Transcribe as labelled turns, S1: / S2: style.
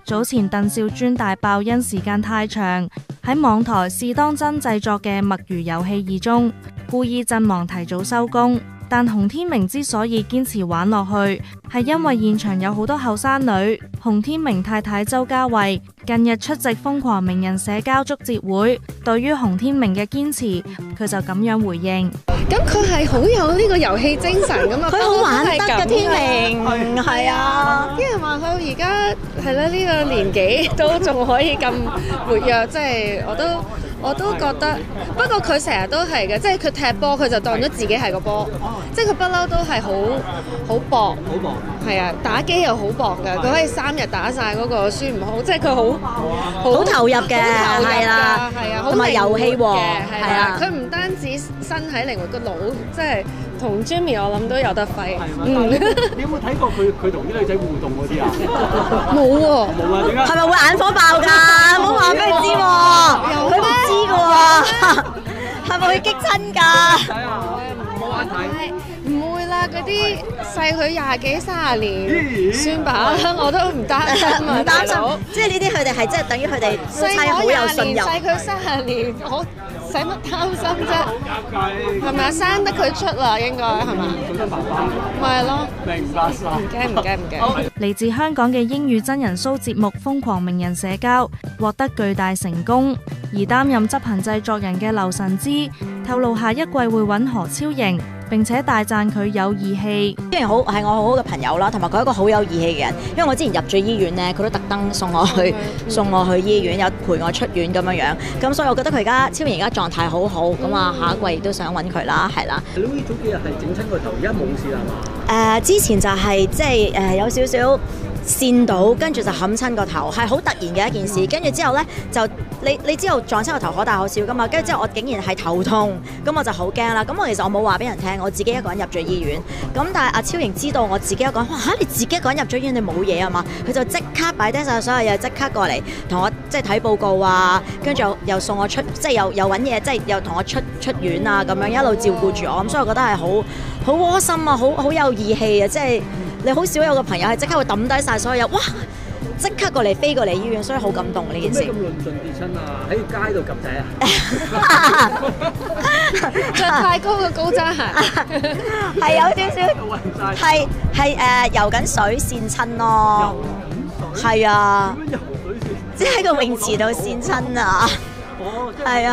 S1: 早前鄧兆尊大爆因時間太長，喺網台試當真製作嘅《墨魚遊戲2》中，故意陣亡提早收工。但洪天明之所以堅持玩落去，係因為現場有好多後生女。洪天明太太周家慧近日出席瘋狂名人社交祝捷會，對於洪天明嘅堅持，佢就咁樣回應：
S2: 咁佢係好有呢個遊戲精神噶嘛，
S3: 佢好玩得嘅天明，係啊！
S2: 啲人話佢而家係啦，呢個年紀都仲可以咁活躍，即係我都覺得。不過佢成日都係嘅，即係佢踢波佢就當咗自己係個波，即係佢不嬲都係好搏，係啊，打機又好搏㗎，佢可以3日打晒嗰個孫悟空，即係佢好投入嘅，
S3: 係啦，
S2: 係啊，
S3: 同埋遊戲王
S2: 係啊，佢唔單止身體靈活，個腦即係同 Jimmy 我諗都有得揮。
S4: 你有冇睇過佢同啲女仔互動嗰啲啊？
S2: 冇喎，
S4: 冇啊，點解？
S3: 係咪會眼火爆㗎？唔好話俾佢知喎，佢唔知㗎喎，係咪會激親㗎？
S4: 冇眼睇。
S2: 唔會啦，嗰啲細佢20幾30年，算吧，我都唔擔心啊，
S3: 唔擔心，即係呢啲佢哋係即係等於佢哋夫妻好有信任。
S2: 細佢30年，我使乜擔心啫？係咪啊？生得佢出啦，應該係咪？
S4: 做真爸爸。
S2: 咪係咯。
S4: 明白晒。
S2: 唔驚。
S1: 嚟自香港嘅英語真人 show 節目《瘋狂名人社交》獲得巨大成功，而擔任執行製作人嘅劉晨芝透露下一季會揾何超瑩，並且大讚佢有義氣。
S3: 超瑩係我好好嘅朋友啦，同埋佢係一個好有義氣嘅人。因為我之前入咗醫院咧，佢都特登送我去醫院，有陪我出院咁樣樣。咁所以我覺得佢而家超瑩而家狀態好好，咁啊下一季亦都想揾佢啦，係啦。
S4: 你好似早幾日係整親個頭，而家冇事啦嘛？
S3: 之前就係即係有少少跣到，跟住就冚親個頭，係好突然嘅一件事。跟住之後呢，就你知道撞親個頭可大可小噶嘛。跟住之後我竟然係頭痛，咁我就好驚啦。咁我其實我冇話俾人聽，我自己一個人入咗醫院。咁但係阿超瑩知道我自己一個人，哇嚇你自己一個人入咗醫院，你冇嘢啊嘛？佢就即刻擺低晒所有嘢，即刻過嚟同我即係睇報告啊。跟住又送我出，即係又揾嘢，即係又同我出院啊咁樣一路照顧住我。咁所以我覺得係好窩心啊，好有義氣啊，即係。你好少有個朋友係即刻會抌低晒所有嘢，哇！即刻過嚟飛過嚟醫院，所以好感動呢件事。
S4: 做咩咁論盡跌親啊？喺個街度及仔啊？
S2: 着太高嘅高踭鞋，
S3: 係有少少，係游緊水跣親咯。係啊，即係喺個泳池度跣親啊。係啊。